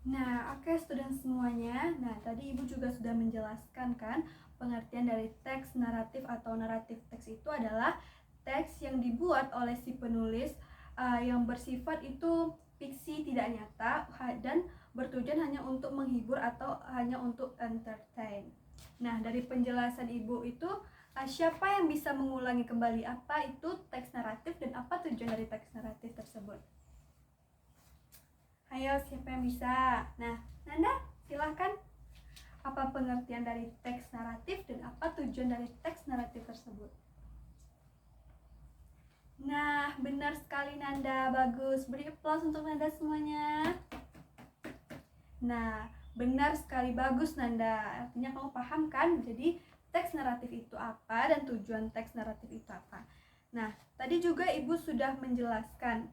Nah, oke student semuanya. Nah, tadi Ibu juga sudah menjelaskan kan pengertian dari teks naratif atau naratif teks itu adalah teks yang dibuat oleh si penulis yang bersifat itu fiksi tidak nyata dan bertujuan hanya untuk menghibur atau hanya untuk entertain. Nah, dari penjelasan Ibu itu siapa yang bisa mengulangi kembali apa itu teks naratif dan apa tujuan dari teks naratif tersebut? Ayo, siapa yang bisa? Nah, Nanda, silahkan. Apa pengertian dari teks naratif dan apa tujuan dari teks naratif tersebut? Nah, benar sekali Nanda, bagus. Beri aplaus untuk Nanda semuanya. Nah, benar sekali, bagus Nanda. Artinya kamu paham kan? Jadi teks naratif itu apa dan tujuan teks naratif itu apa. Nah, tadi juga Ibu sudah menjelaskan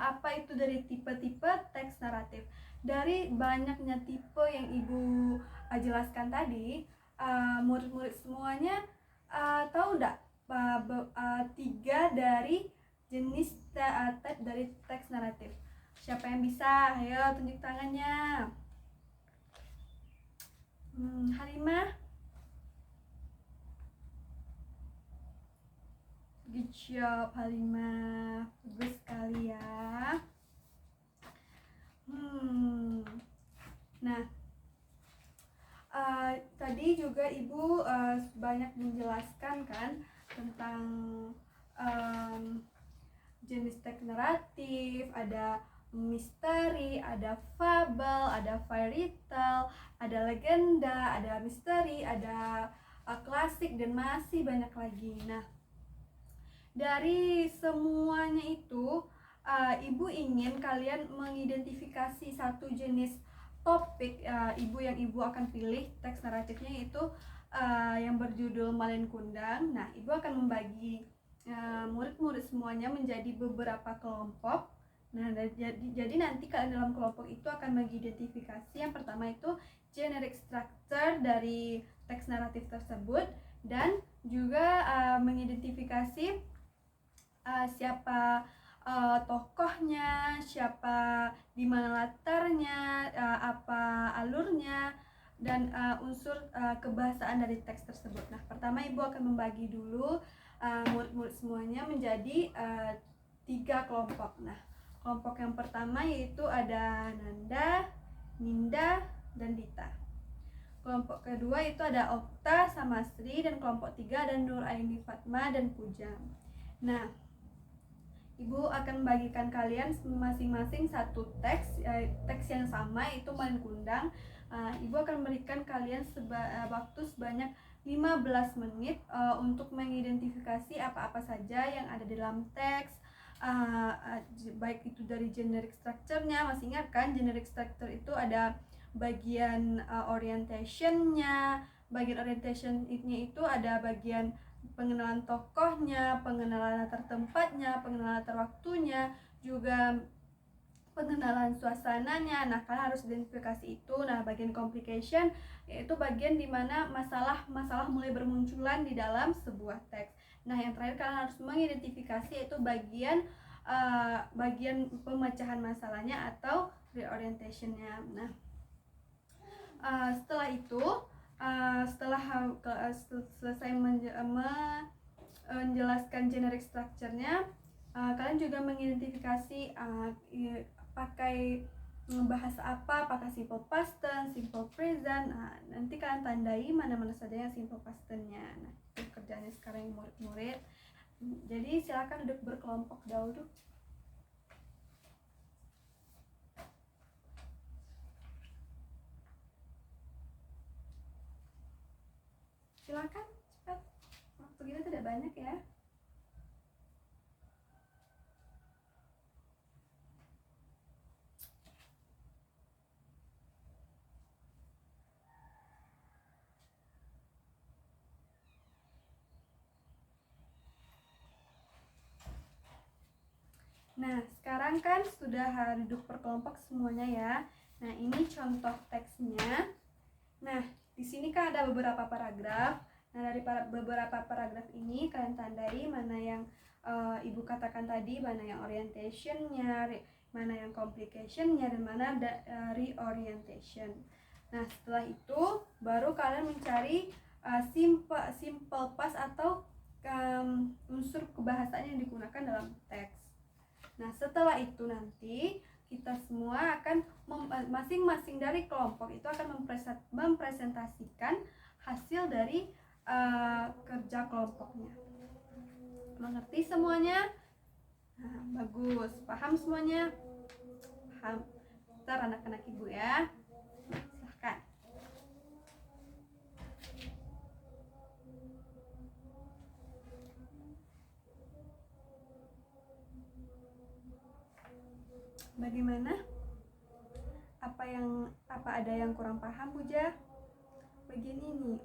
apa itu dari tipe-tipe teks naratif. Dari banyaknya tipe yang Ibu jelaskan tadi, murid-murid semuanya tahu enggak 3 dari jenis dari teks naratif? Siapa yang bisa? Ayo tunjuk tangannya. Halimah? Good job Halimah, bagus sekali ya. Nah, tadi juga Ibu banyak menjelaskan kan tentang jenis teks naratif, ada misteri, ada fabel, ada fairy tale, ada legenda, ada misteri, ada klasik dan masih banyak lagi. Nah, dari semuanya itu Ibu ingin kalian mengidentifikasi satu jenis topik Ibu yang Ibu akan pilih teks naratifnya, yaitu yang berjudul Malin Kundang. Nah, Ibu akan membagi murid-murid semuanya menjadi beberapa kelompok. Nah, jadi nanti kalian dalam kelompok itu akan mengidentifikasi yang pertama itu generic structure dari teks naratif tersebut, dan juga mengidentifikasi siapa tokohnya, siapa di mana latarnya, apa alurnya, dan unsur kebahasaan dari teks tersebut. Nah, pertama Ibu akan membagi dulu murid-murid semuanya menjadi 3 kelompok. Nah, kelompok yang pertama yaitu ada Nanda, Ninda, dan Dita. Kelompok kedua itu ada Okta sama Sri, dan kelompok 3 ada Nur Aini Fatma dan Pujang. Nah, Ibu akan membagikan kalian masing-masing satu teks yang sama, yaitu Malin Kundang. Ibu akan memberikan kalian waktu sebanyak 15 menit untuk mengidentifikasi apa-apa saja yang ada di dalam teks, baik itu dari generic structure-nya. Masih ingat kan, generic structure itu ada bagian orientation-nya. Bagian orientation-nya itu ada bagian pengenalan tokohnya, pengenalan latar tempatnya, pengenalan latar waktunya, juga pengenalan suasananya. Nah, kalian harus identifikasi itu. Nah, bagian complication yaitu bagian dimana masalah mulai bermunculan di dalam sebuah teks. Nah, yang terakhir kalian harus mengidentifikasi yaitu bagian pemecahan masalahnya atau reorientationnya. Nah, setelah itu setelah selesai menjelaskan generic structure-nya, kalian juga mengidentifikasi pakai bahasa apa, apakah simple past tense, simple present. Nanti kalian tandai mana-mana saja yang simple past tense-nya. Nah, itu kerjanya sekarang murid-murid. Jadi silakan duduk berkelompok dahulu. Silakan cepat, waktu kita tidak banyak ya. Nah, sekarang kan sudah duduk berkelompok semuanya ya. Nah, ini contoh teksnya. Nah, di sini kan ada beberapa paragraf. Nah, dari beberapa paragraf ini kalian tandai mana yang Ibu katakan tadi, mana yang orientationnya, mana yang complication-nya dan mana reorientation. Nah, setelah itu baru kalian mencari simple past atau unsur kebahasaan yang digunakan dalam teks. Nah, setelah itu nanti kita semua akan masing-masing dari kelompok itu akan mempresentasikan hasil dari kerja kelompoknya. Mengerti semuanya? Nah, bagus. Paham semuanya? Paham. Ntar anak-anak ibu ya. Silahkan. Bagaimana? Apa ada yang kurang paham, Buja? Bagian ini,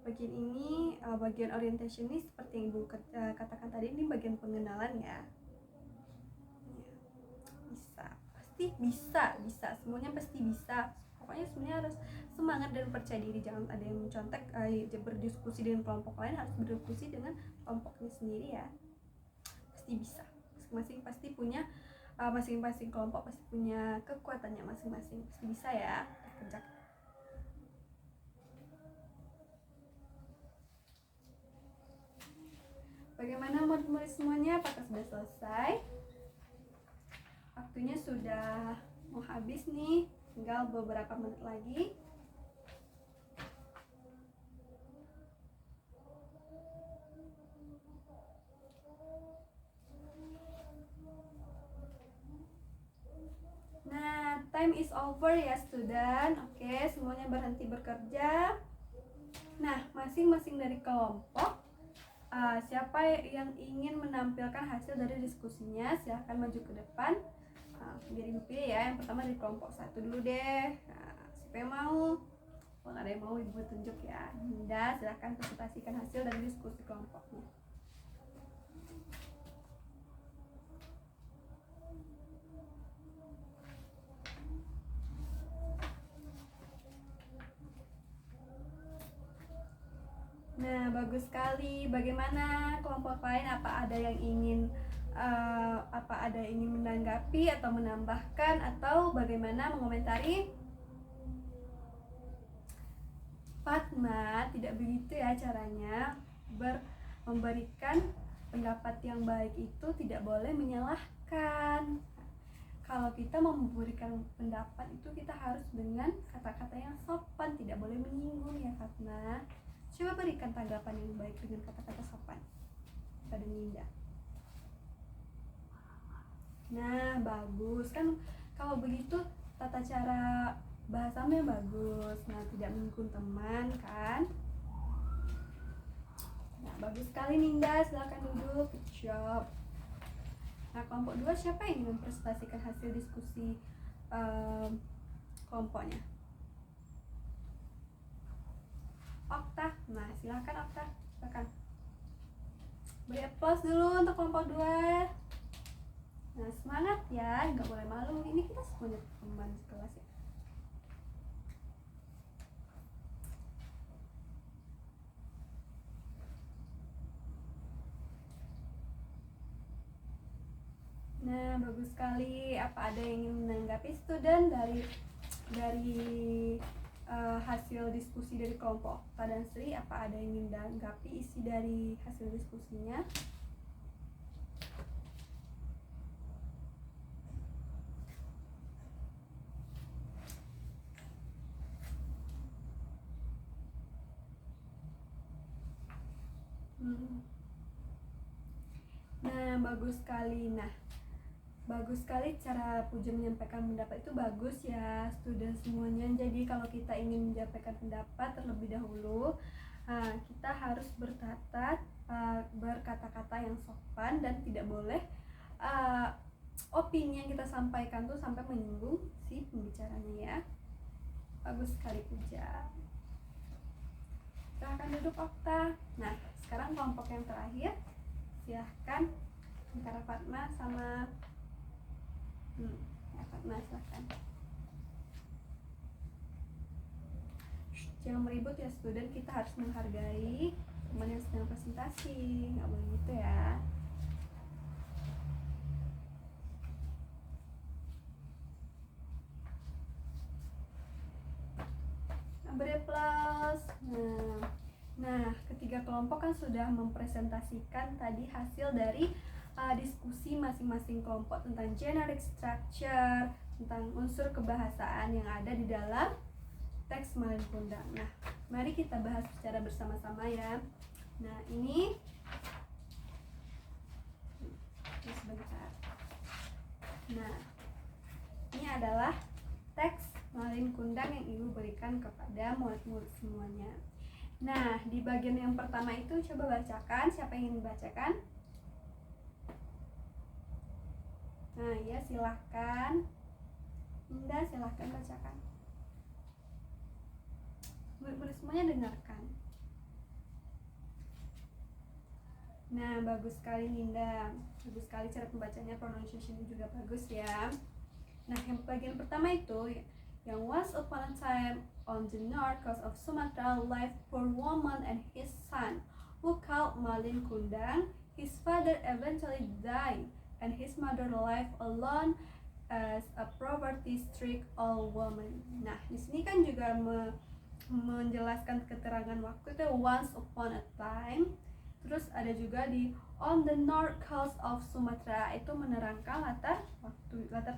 bagian ini, bagian orientation ini seperti yang Ibu katakan tadi, ini bagian pengenalan ya. Bisa, semuanya pasti bisa. Pokoknya semuanya harus semangat dan percaya diri, jangan ada yang mencontek. Berdiskusi dengan kelompok lain, harus berdiskusi dengan kelompoknya sendiri ya. Pasti bisa. Masing-masing kelompok pasti punya kekuatannya masing-masing, pasti bisa ya kerja. Bagaimana murid-murid semuanya? Apakah sudah selesai? Waktunya sudah mau habis nih, tinggal beberapa menit lagi. Nah, time is over ya student. Oke, semuanya berhenti bekerja. Nah, masing-masing dari kelompok, siapa yang ingin menampilkan hasil dari diskusinya, silahkan maju ke depan. Biar Ibu pilih ya. Yang pertama dari kelompok 1 dulu deh. Siapa yang mau? Kalau ada yang mau, Ibu tunjuk ya. Dinda, silahkan presentasikan hasil dari diskusi kelompoknya. Nah, bagus sekali. Bagaimana kelompok lain? Apa ada yang ingin menanggapi atau menambahkan atau bagaimana mengomentari? Fatma, tidak begitu ya caranya. Memberikan pendapat yang baik itu tidak boleh menyalahkan. Kalau kita memberikan pendapat itu kita harus dengan kata-kata yang sopan, tidak boleh menyinggung ya Fatma. Coba berikan tanggapan yang baik dengan kata-kata sopan pada Ninda. Nah, bagus kan, kalau begitu tata cara bahasanya bagus. Nah, tidak menyinggung teman kan. Nah, bagus sekali Ninda, silakan duduk. Good job. Nah, kelompok 2 siapa yang ingin mempresentasikan hasil diskusi kelompoknya? Okta. Nah, silakan Okta, silakan. Beri aplaus dulu untuk kelompok 2. Nah, semangat ya, nggak boleh malu. Ini kita semuanya teman sekelas ya. Nah, bagus sekali. Apa ada yang ingin menanggapi student dari hasil diskusi dari kelompok Okta dan Sri? Apa ada yang ingin menanggapi isi dari hasil diskusinya? Nah, bagus sekali. Nah, bagus sekali cara Puja menyampaikan pendapat itu, bagus ya student semuanya. Jadi kalau kita ingin menyampaikan pendapat terlebih dahulu, kita harus berkata-kata yang sopan dan tidak boleh opini yang kita sampaikan tuh sampai menyinggung si pembicaranya ya. Bagus sekali Puja. Silahkan duduk Okta. Nah, sekarang kelompok yang terakhir, silahkan antara Fatma sama Fatma, silahkan. Jangan meribut ya student, kita harus menghargai teman yang sedang presentasi, nggak boleh gitu ya. beri aplaus. Nah, ketiga kelompok kan sudah mempresentasikan tadi hasil dari diskusi masing-masing kelompok tentang generic structure, tentang unsur kebahasaan yang ada di dalam teks Malin Kundang. Nah, mari kita bahas secara bersama-sama ya. Nah, ini sebentar. Nah, ini adalah teks Malin Kundang yang Ibu berikan kepada murid-murid semuanya. Nah, di bagian yang pertama itu coba bacakan. Siapa yang ingin dibacakan? Nah, ya silahkan. Indah, silahkan bacakan. Murid-murid semuanya dengarkan. Nah, bagus sekali Ninda. Bagus sekali cara pembacanya, pronunciation juga bagus ya. Nah, yang bagian pertama itu yang once upon a time on the north coast of Sumatra lived poor woman and his son who called Malin Kundang. His father eventually died and his mother lived alone as a poverty-stricken old woman. Nah, di sini kan juga menjelaskan keterangan waktu itu once upon a time. Terus ada juga di on the north coast of Sumatra, itu menerangkan latar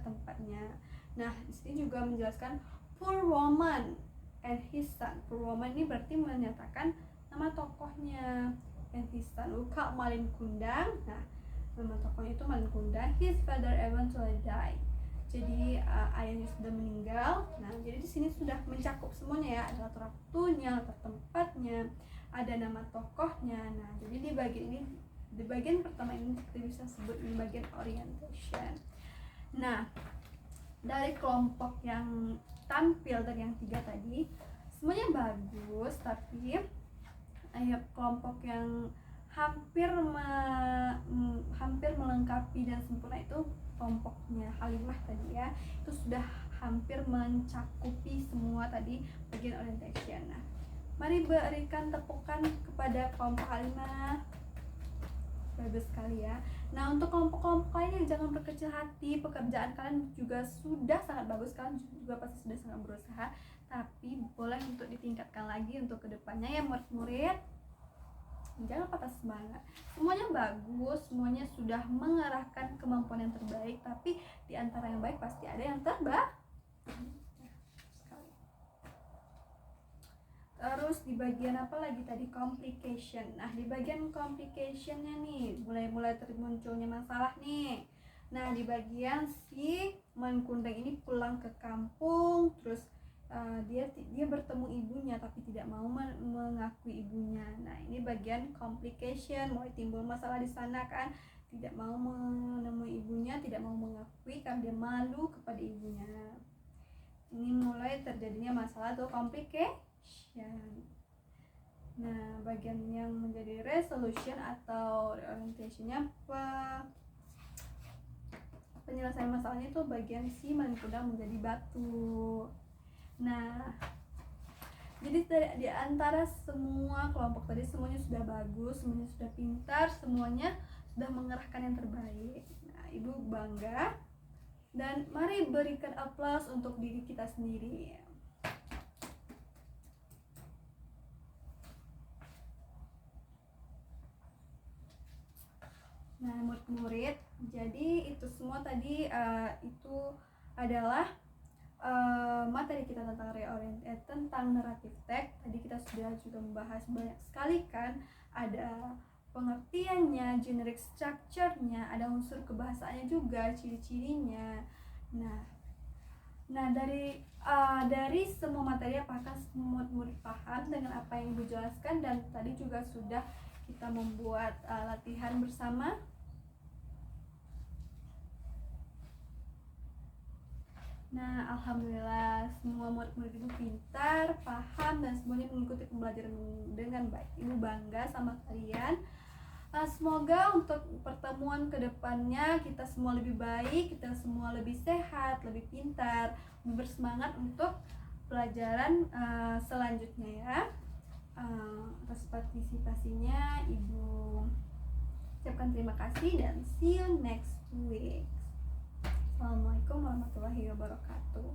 tempatnya. Nah, di sini juga menjelaskan poor woman and his son. Poor woman ini berarti menyatakan nama tokohnya, and his son Uka Malin Kundang. Nah, nama tokohnya itu Malin Kundang. His father eventually died. Jadi ayahnya sudah meninggal. Nah, jadi di sini sudah mencakup semuanya ya, ada latar waktunya, latar tempatnya, ada nama tokohnya. Nah, jadi di bagian pertama ini kita bisa sebut di bagian orientation. Nah, dari kelompok yang tampil dari yang 3 tadi semuanya bagus, tapi kelompok yang hampir melengkapi dan sempurna itu kelompoknya Halimah tadi ya, itu sudah hampir mencakupi semua tadi bagian orientation. Nah, mari berikan tepukan kepada kelompok Halimah. Bagus sekali ya. Nah, untuk kelompok-kelompok lainnya jangan berkecil hati. Pekerjaan kalian juga sudah sangat bagus, kalian juga pasti sudah sangat berusaha, tapi boleh untuk ditingkatkan lagi untuk kedepannya ya murid-murid. Jangan patah semangat. Semuanya bagus, semuanya sudah mengarahkan kemampuan yang terbaik, tapi di antara yang baik pasti ada yang terbaik. Terus di bagian apa lagi tadi? Complication. Nah, di bagian complicationnya nih mulai munculnya masalah nih. Nah, di bagian si Malin Kundang ini pulang ke kampung, terus dia bertemu ibunya tapi tidak mau mengakui ibunya. Nah, ini bagian complication, mulai timbul masalah di sana kan, tidak mau menemui ibunya, tidak mau mengakui karena dia malu kepada ibunya. Ini mulai terjadinya masalah atau complication. Nah, bagian yang menjadi resolution atau orientationnya apa? Penyelesaian masalahnya itu bagian si Malin Kundang menjadi batu. Nah, jadi di antara semua kelompok tadi semuanya sudah bagus, semuanya sudah pintar, semuanya sudah mengerahkan yang terbaik. Nah, Ibu bangga, dan mari berikan aplaus untuk diri kita sendiri. Nah, murid-murid, jadi itu semua tadi itu adalah materi kita tentang tentang naratif teks. Tadi kita sudah juga membahas banyak sekali kan, ada pengertiannya, generic structure-nya, ada unsur kebahasaannya juga, ciri-cirinya. Nah, dari semua materi apakah semua murid paham dengan apa yang Ibu jelaskan? Dan tadi juga sudah kita membuat latihan bersama. Nah, alhamdulillah semua murid-murid Ibu pintar, paham, dan semuanya mengikuti pembelajaran dengan baik. Ibu bangga sama kalian. Semoga untuk pertemuan kedepannya kita semua lebih baik, kita semua lebih sehat, lebih pintar, lebih bersemangat untuk pelajaran selanjutnya ya. Atas partisipasinya Ibu ucapkan terima kasih dan see you next week. Assalamualaikum warahmatullahi wabarakatuh.